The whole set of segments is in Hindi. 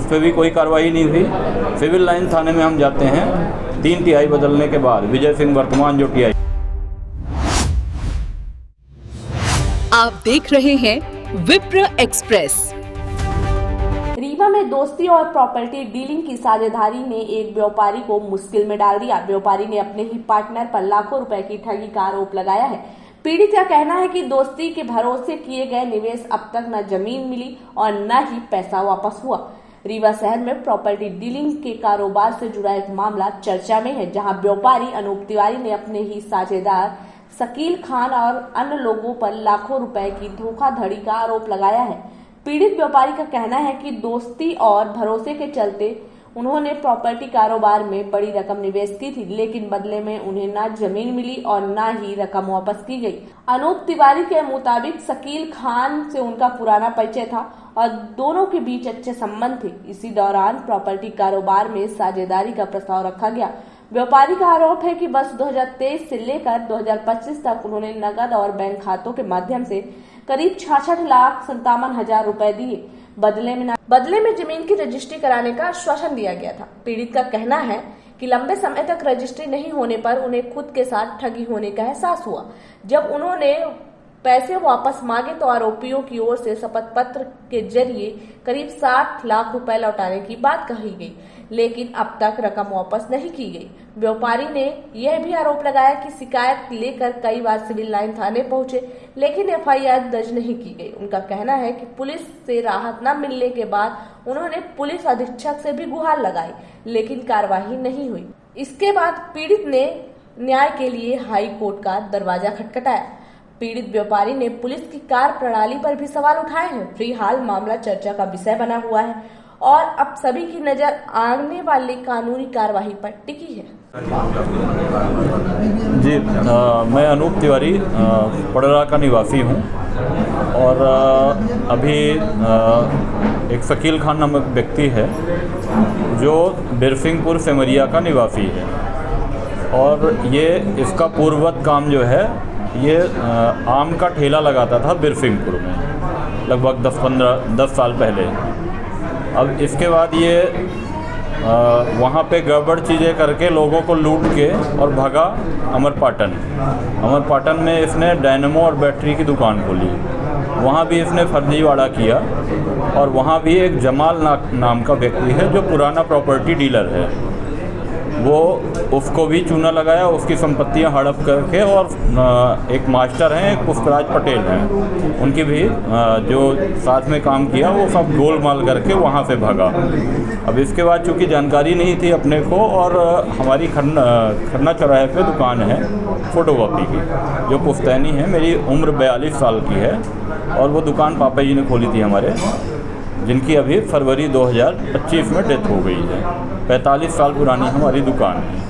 उस पर भी कोई कार्रवाई नहीं हुई। सिविल लाइन थाने में हम जाते हैं, 3 टीआई बदलने के बाद विजय सिंह वर्तमान जो टीआई। आप देख रहे हैं विप्र एक्सप्रेस। रीवा में दोस्ती और प्रॉपर्टी डीलिंग की साझेदारी ने एक व्यापारी को मुश्किल में डाल दिया। व्यापारी ने अपने ही पार्टनर पर लाखों रुपए की ठगी का आरोप लगाया है। पीड़ित का कहना है कि दोस्ती के भरोसे किए गए निवेश अब तक न जमीन मिली और न ही पैसा वापस हुआ। रीवा शहर में प्रॉपर्टी डीलिंग के कारोबार से जुड़ा एक मामला चर्चा में है, जहां व्यापारी अनूप तिवारी ने अपने ही साझेदार शकील खान और अन्य लोगों पर लाखों रुपए की धोखाधड़ी का आरोप लगाया है। पीड़ित व्यापारी का कहना है कि दोस्ती और भरोसे के चलते उन्होंने प्रॉपर्टी कारोबार में बड़ी रकम निवेश की थी, लेकिन बदले में उन्हें न जमीन मिली और न ही रकम वापस की गई। अनूप तिवारी के मुताबिक शकील खान से उनका पुराना परिचय था और दोनों के बीच अच्छे संबंध थे। इसी दौरान प्रॉपर्टी कारोबार में साझेदारी का प्रस्ताव रखा गया। व्यापारी का आरोप है कि वर्ष 2023 से लेकर 2025 तक उन्होंने नकद और बैंक खातों के माध्यम से करीब 66,57,000 रुपए दिए। बदले में जमीन की रजिस्ट्री कराने का आश्वासन दिया गया था। पीड़ित का कहना है कि लंबे समय तक रजिस्ट्री नहीं होने पर उन्हें खुद के साथ ठगी होने का एहसास हुआ। जब उन्होंने पैसे वापस मांगे तो आरोपियों की ओर से शपथ पत्र के जरिए करीब 60 लाख रुपए लौटाने की बात कही गई, लेकिन अब तक रकम वापस नहीं की गई। व्यापारी ने यह भी आरोप लगाया कि शिकायत लेकर कई बार सिविल लाइन थाने पहुंचे, लेकिन एफआईआर दर्ज नहीं की गई। उनका कहना है कि पुलिस से राहत न मिलने के बाद उन्होंने पुलिस अधीक्षक से भी गुहार लगाई, लेकिन कार्रवाई नहीं हुई। इसके बाद पीड़ित ने न्याय के लिए हाई कोर्ट का दरवाजा खटखटाया। पीड़ित व्यापारी ने पुलिस की कार्य प्रणाली पर भी सवाल उठाए हैं। फिलहाल मामला चर्चा का विषय बना हुआ है और अब सभी की नजर आने वाली कानूनी कार्रवाई पर टिकी है। जी, मैं अनूप तिवारी पड़रा का निवासी हूँ और अभी एक शकील खान नामक व्यक्ति है जो बिरसिंहपुर सेमरिया का निवासी है और ये इसका पूर्ववत काम जो है ये आम का ठेला लगाता था बिरसिंहपुर में लगभग 10 साल पहले। अब इसके बाद ये वहाँ पे गड़बड़ चीज़ें करके लोगों को लूट के और भागा अमरपाटन में इसने डायनेमो और बैटरी की दुकान खोली। वहाँ भी इसने फर्जीवाड़ा किया और वहाँ भी एक जमाल नाम का व्यक्ति है जो पुराना प्रॉपर्टी डीलर है, वो उसको भी चूना लगाया, उसकी संपत्तियां हड़प करके। और एक मास्टर हैं, एक पुष्पराज पटेल हैं, उनकी भी जो साथ में काम किया वो सब गोलमाल करके वहाँ से भागा। अब इसके बाद चूँकि जानकारी नहीं थी अपने को और हमारी खन्ना चौराहे पे दुकान है फ़ोटोकॉपी की जो पुश्तैनी है, मेरी उम्र 42 साल की है और वो दुकान पापा जी ने खोली थी हमारे, जिनकी अभी फरवरी 2025 में डेथ हो गई है। 45 साल पुरानी हमारी दुकान है।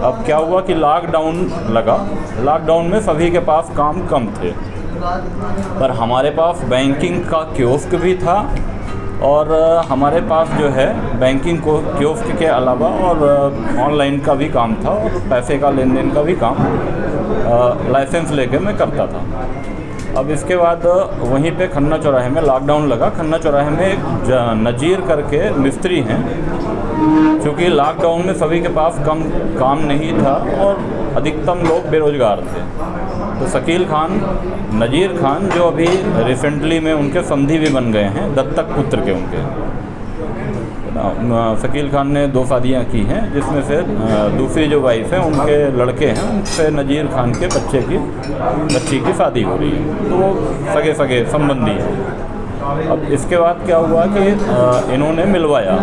अब क्या हुआ कि लॉकडाउन लगा, लॉकडाउन में सभी के पास काम कम थे, पर हमारे पास बैंकिंग का कियोस्क भी था और हमारे पास जो है बैंकिंग को कियोस्क के अलावा और ऑनलाइन का भी काम था और पैसे का लेन देन का भी काम लाइसेंस लेके मैं करता था। अब इसके बाद वहीं पे खन्ना चौराहे में लॉकडाउन लगा। खन्ना चौराहे में एक नज़ीर करके मिस्त्री हैं, क्योंकि लॉकडाउन में सभी के पास काम नहीं था और अधिकतम लोग बेरोजगार थे, तो शकील खान, नज़ीर खान जो अभी रिसेंटली में उनके समधी भी बन गए हैं, दत्तक पुत्र के उनके। शकील खान ने 2 शादियाँ की हैं, जिसमें से दूसरी जो वाइफ है उनके लड़के हैं, उनसे नज़ीर खान के बच्ची की शादी हो रही है, तो वो सगे संबंधी हैं। अब इसके बाद क्या हुआ कि इन्होंने मिलवाया।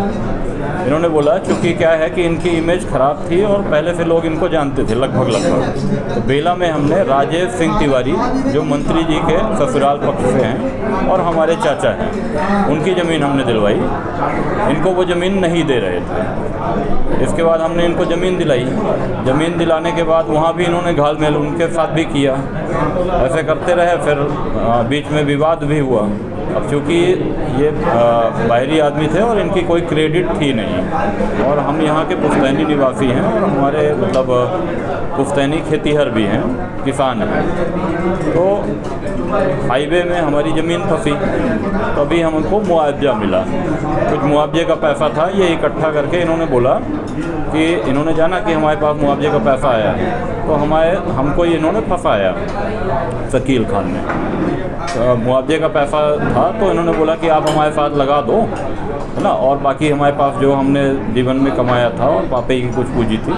इन्होंने बोला चूँकि क्या है कि इनकी इमेज ख़राब थी और पहले से लोग इनको जानते थे लगभग। तो बेला में हमने राजेश सिंह तिवारी जो मंत्री जी के ससुराल पक्ष से हैं और हमारे चाचा हैं, उनकी ज़मीन हमने दिलवाई। इनको वो ज़मीन नहीं दे रहे थे। इसके बाद हमने इनको ज़मीन दिलाई। ज़मीन दिलाने के बाद वहाँ भी इन्होंने घाल-मेल उनके साथ भी किया। ऐसे करते रहे, फिर बीच में विवाद भी हुआ। अब चूँकि ये बाहरी आदमी थे और इनकी कोई क्रेडिट थी नहीं, और हम यहाँ के पुश्तैनी निवासी हैं और हमारे मतलब पुश्तैनी खेतीहर भी हैं, किसान हैं। तो हाईवे में हमारी ज़मीन फंसी, तभी हमको मुआवजा मिला। कुछ मुआवजे का पैसा था, ये इकट्ठा करके इन्होंने बोला कि इन्होंने जाना कि हमारे पास मुआवजे का पैसा आया, तो हमको इन्होंने फंसाया शकील खान ने। तो मुआवजे का पैसा था तो इन्होंने बोला कि आप हमारे साथ लगा दो, है ना, और बाकी हमारे पास जो हमने जीवन में कमाया था और पापे की कुछ पूंजी थी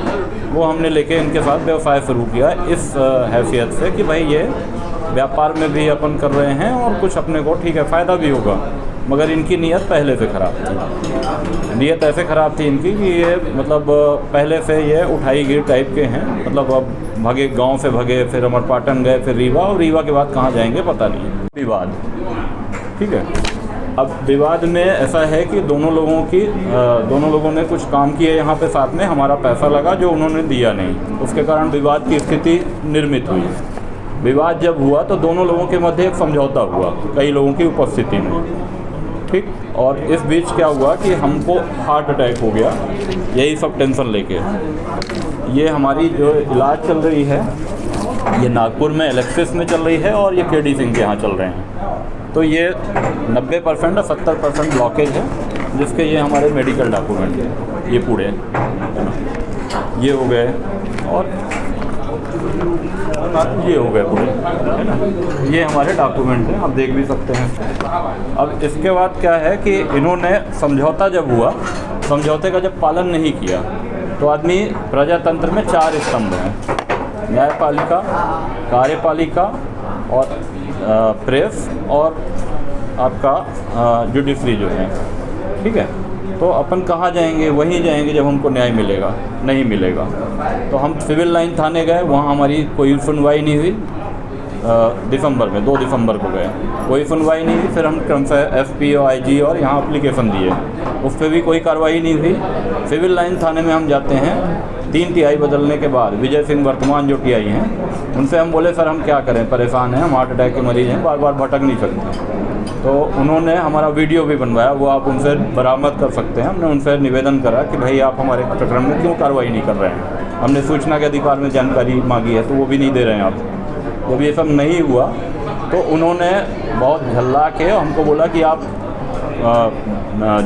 वो हमने लेके इनके साथ व्यवसाय शुरू किया, इस हैसियत से कि भाई ये व्यापार में भी अपन कर रहे हैं और कुछ अपने को ठीक है फ़ायदा भी होगा। मगर इनकी नीयत पहले से ख़राब थी। नीयत ऐसे ख़राब थी इनकी कि ये मतलब पहले से ये उठाई गिर टाइप के हैं। मतलब अब भागे, गांव से भगे, फिर अमरपाटन गए, फिर रीवा, और रीवा के बाद कहाँ जाएंगे पता नहीं। विवाद, ठीक है। अब विवाद में ऐसा है कि दोनों लोगों ने कुछ काम किए यहाँ पे साथ में, हमारा पैसा लगा जो उन्होंने दिया नहीं, उसके कारण विवाद की स्थिति निर्मित हुई। विवाद जब हुआ तो दोनों लोगों के मध्य एक समझौता हुआ कई लोगों की उपस्थिति में, ठीक। और इस बीच क्या हुआ कि हमको हार्ट अटैक हो गया, यही सब टेंशन लेके। ये हमारी जो इलाज चल रही है ये नागपुर में एलेक्सिस में चल रही है और ये केडी सिंह के यहाँ चल रहे हैं। तो ये 90% और 70% ब्लॉकेज है, जिसके ये हमारे मेडिकल डॉक्यूमेंट हैं, ये पूरे ये हो गए और ये हो गए पूरे, है ना। ये हमारे डॉक्यूमेंट हैं, आप देख भी सकते हैं। अब इसके बाद क्या है कि इन्होंने समझौता जब हुआ, समझौते का जब पालन नहीं किया तो आदमी, प्रजातंत्र में 4 स्तंभ हैं, न्यायपालिका, कार्यपालिका और प्रेस और आपका जुडिशरी जो है, ठीक है। तो अपन कहाँ जाएंगे? वहीं जाएंगे जब हमको न्याय मिलेगा, नहीं मिलेगा तो हम सिविल लाइन थाने गए, वहाँ हमारी कोई सुनवाई नहीं हुई। दिसंबर में 2 दिसंबर को गए, कोई सुनवाई नहीं हुई। फिर हम क्रमशः SP और IG और यहाँ एप्लीकेशन दिए, उस पर भी कोई कार्रवाई नहीं हुई। सिविल लाइन थाने में हम जाते हैं, 3 TI बदलने के बाद विजय सिंह वर्तमान जो TI हैं, उनसे हम बोले सर हम क्या करें, परेशान हैं, हम हार्ट अटैक के मरीज़ हैं, बार बार भटक नहीं सकते। तो उन्होंने हमारा वीडियो भी बनवाया, वो आप उनसे बरामद कर सकते हैं। हमने उनसे निवेदन करा कि भाई आप हमारे प्रकरण में क्यों कार्रवाई नहीं कर रहे हैं, हमने सूचना के अधिकार में जानकारी मांगी है तो वो भी नहीं दे रहे हैं आप। जब ये सब नहीं हुआ तो उन्होंने बहुत झल्ला के हमको बोला कि आप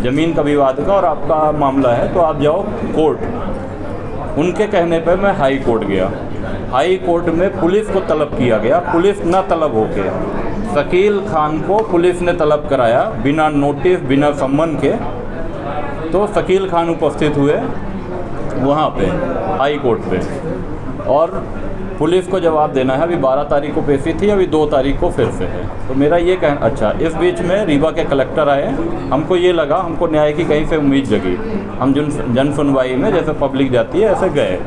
ज़मीन का विवाद का और आपका मामला है तो आप जाओ कोर्ट। उनके कहने पर मैं हाई कोर्ट गया। हाई कोर्ट में पुलिस को तलब किया गया, पुलिस न तलब होके शकील खान को पुलिस ने तलब कराया बिना नोटिस, बिना सम्मन के। तो शकील खान उपस्थित हुए वहाँ पे हाई कोर्ट पे, और पुलिस को जवाब देना है। अभी 12 तारीख को पेशी थी, अभी 2 तारीख को फिर से है। तो मेरा ये कहना, अच्छा, इस बीच में रीवा के कलेक्टर आए, हमको ये लगा, हमको न्याय की कहीं से उम्मीद जगी, हम जन सुनवाई में जैसे पब्लिक जाती है ऐसे गए।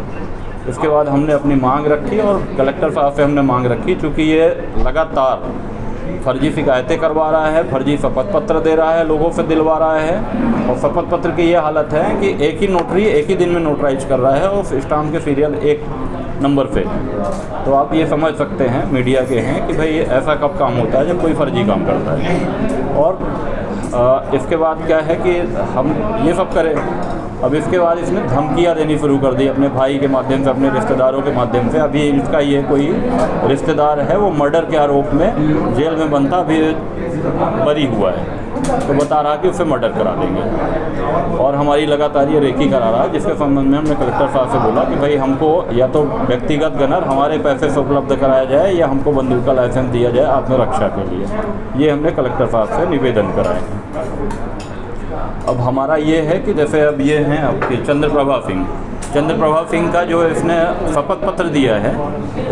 इसके बाद हमने अपनी मांग रखी और कलेक्टर साहब से हमने मांग रखी, चूँकि ये लगातार फर्जी शिकायतें करवा रहा है, फर्जी शपथ पत्र दे रहा है, लोगों से दिलवा रहा है, और शपथ पत्र की ये हालत है कि एक ही नोटरी एक ही दिन में नोटराइज कर रहा है और स्टाम्प के सीरियल 1 नंबर पे। तो आप ये समझ सकते हैं, मीडिया के हैं, कि भाई ऐसा कब काम होता है जब कोई फर्जी काम करता है। और इसके बाद क्या है कि हम ये सब करें। अब इसके बाद इसने धमकियाँ देनी शुरू कर दी अपने भाई के माध्यम से, अपने रिश्तेदारों के माध्यम से। अभी इसका ये कोई रिश्तेदार है, वो मर्डर के आरोप में जेल में बनता, अभी बरी हुआ है, तो बता रहा कि उसे मर्डर करा देंगे। और हमारी लगातार ये रेकी करा रहा है, जिसके संबंध में हमने कलेक्टर साहब से बोला कि भाई हमको या तो व्यक्तिगत गनर हमारे पैसे से उपलब्ध कराया जाए या हमको बंदूक का लाइसेंस दिया जाए आत्मरक्षा के लिए। ये हमने कलेक्टर साहब से निवेदन कराए हैं। अब हमारा ये है कि जैसे अब ये हैं आपके चंद्रप्रभा सिंह का जो इसने शपथ पत्र दिया है,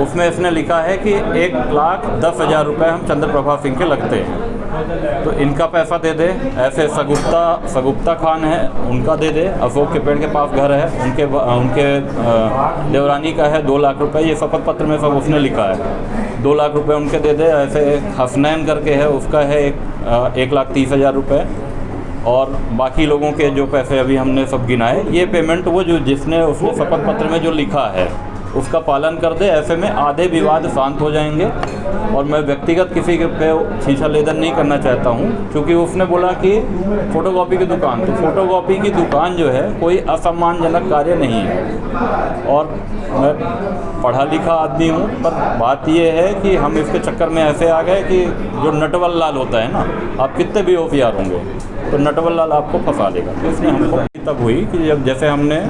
उसमें इसने लिखा है कि 1,10,000 रुपये हम चंद्रप्रभा सिंह के लगते हैं, तो इनका पैसा दे दे। ऐसे सगुप्ता खान है, उनका दे दे, अशोक के पेड़ के पास घर है, उनके देवरानी का है 2 लाख रुपए, ये शपथ पत्र में सब उसने लिखा है। 2 लाख रुपए उनके दे दे। ऐसे हसनैन करके है, उसका है 1,30,000 रुपये, और बाकी लोगों के जो पैसे अभी हमने सब गिनाए, ये पेमेंट वो जो जिसने उसने शपथ पत्र में जो लिखा है उसका पालन कर दे, ऐसे में आधे विवाद शांत हो जाएंगे। और मैं व्यक्तिगत किसी के पे शीशा लेदन नहीं करना चाहता हूँ, क्योंकि उसने बोला कि फ़ोटोकॉपी की दुकान, तो फ़ोटोकॉपी की दुकान जो है कोई असम्मानजनक कार्य नहीं है। और मैं पढ़ा लिखा आदमी हूँ, पर बात ये है कि हम इसके चक्कर में ऐसे आ गए कि जो नटवर लाल होता है ना, आप कितने भी होशियार होंगे तो नटवर लाल आपको फंसा देगा। तो इसने हमको तब हुई कि जब जैसे हमने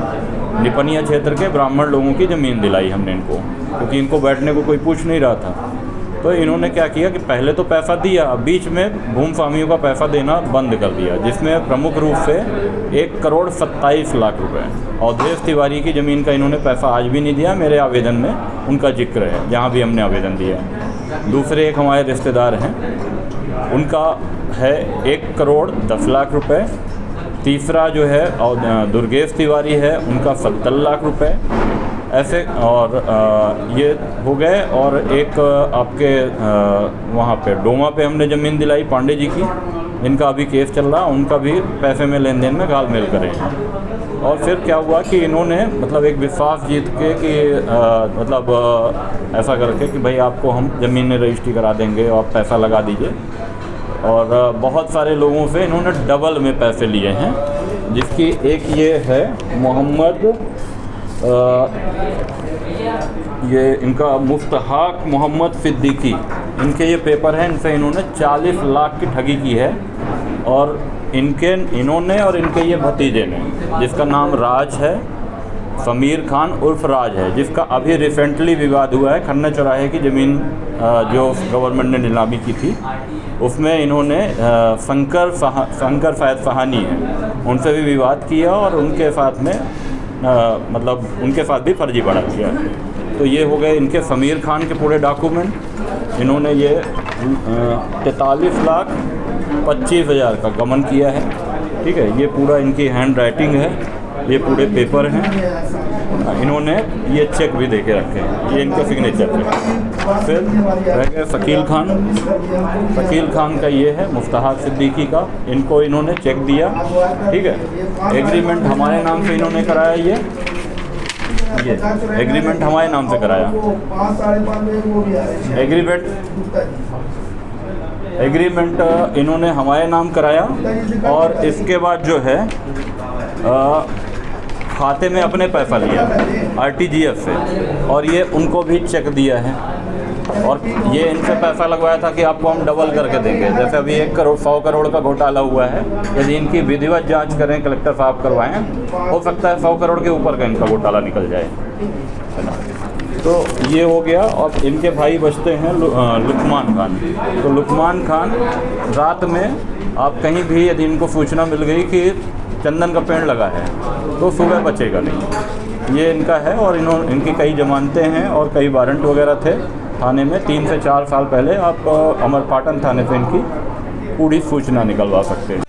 निपनिया क्षेत्र के ब्राह्मण लोगों की ज़मीन दिलाई हमने इनको, क्योंकि इनको बैठने को कोई पूछ नहीं रहा था। तो इन्होंने क्या किया कि पहले तो पैसा दिया, बीच में भूमि स्वामियों का पैसा देना बंद कर दिया, जिसमें प्रमुख रूप से 1,27,00,000 रुपए अवधेश तिवारी की ज़मीन का इन्होंने पैसा आज भी नहीं दिया। मेरे आवेदन में उनका जिक्र है, जहाँ भी हमने आवेदन दिया है। दूसरे एक हमारे रिश्तेदार हैं, उनका है 1,10,00,000 रुपये। तीसरा जो है दुर्गेश तिवारी है, उनका 70 लाख रुपए ऐसे। और ये हो गए। और एक आपके वहाँ पे डोमा पे हमने ज़मीन दिलाई पांडे जी की, इनका अभी केस चल रहा, उनका भी पैसे में लेन देन में घालमेल करे। और फिर क्या हुआ कि इन्होंने मतलब एक विश्वास जीत के कि ऐसा करके कि भाई आपको हम ज़मीन में रजिस्ट्री करा देंगे और आप पैसा लगा दीजिए। और बहुत सारे लोगों से इन्होंने डबल में पैसे लिए हैं, जिसकी एक ये है मोहम्मद, ये इनका मुफ्तहाक मोहम्मद सिद्दीकी, इनके ये पेपर हैं, इनसे इन्होंने 40 लाख की ठगी की है। और इन्होंने और इनके ये भतीजे ने, जिसका नाम राज है, समीर खान उर्फ राज है, जिसका अभी रिसेंटली विवाद हुआ है खन्ना चौराहे की ज़मीन जो गवर्नमेंट ने नीलामी की थी, उसमें इन्होंने शंकर फैद सहानी है, उनसे भी विवाद किया और उनके साथ में उनके साथ भी फर्जीवाड़ा किया। तो ये हो गए इनके समीर खान के पूरे डॉक्यूमेंट। इन्होंने ये 43,25,000 का गमन किया है। ठीक है, ये पूरा इनकी हैंड राइटिंग है, ये पूरे पेपर हैं। इन्होंने ये चेक भी दे के रखे हैं, ये इनके सिग्नेचर पे। फिर रह गए शकील खान का ये है मुफ्तहाक सिद्दीकी का, इनको इन्होंने चेक दिया। ठीक है, एग्रीमेंट हमारे नाम से इन्होंने कराया, ये एग्रीमेंट हमारे नाम से कराया। एग्रीमेंट इन्होंने हमारे नाम कराया। और इसके बाद जो है खाते में अपने पैसा लिया RTGS से, और ये उनको भी चेक दिया है। और ये इनसे पैसा लगवाया था कि आपको हम डबल करके देंगे। जैसे अभी 100 करोड़ का घोटाला हुआ है, यदि इनकी विधिवत जांच करें, कलेक्टर साहब करवाएं, हो सकता है 100 करोड़ के ऊपर का इनका घोटाला निकल जाए, है ना। तो ये हो गया। और इनके भाई बचते हैं लुकमान खान। तो लुकमान खान रात में आप कहीं भी यदि इनको सूचना मिल गई कि चंदन का पेड़ लगा है, तो सुबह बचेगा नहीं। ये इनका है। और इनकी कई जमानतें हैं और कई वारंट वगैरह थे थाने में। 3 से 4 साल पहले आप अमरपाटन थाने से इनकी पूरी सूचना निकलवा सकते हैं।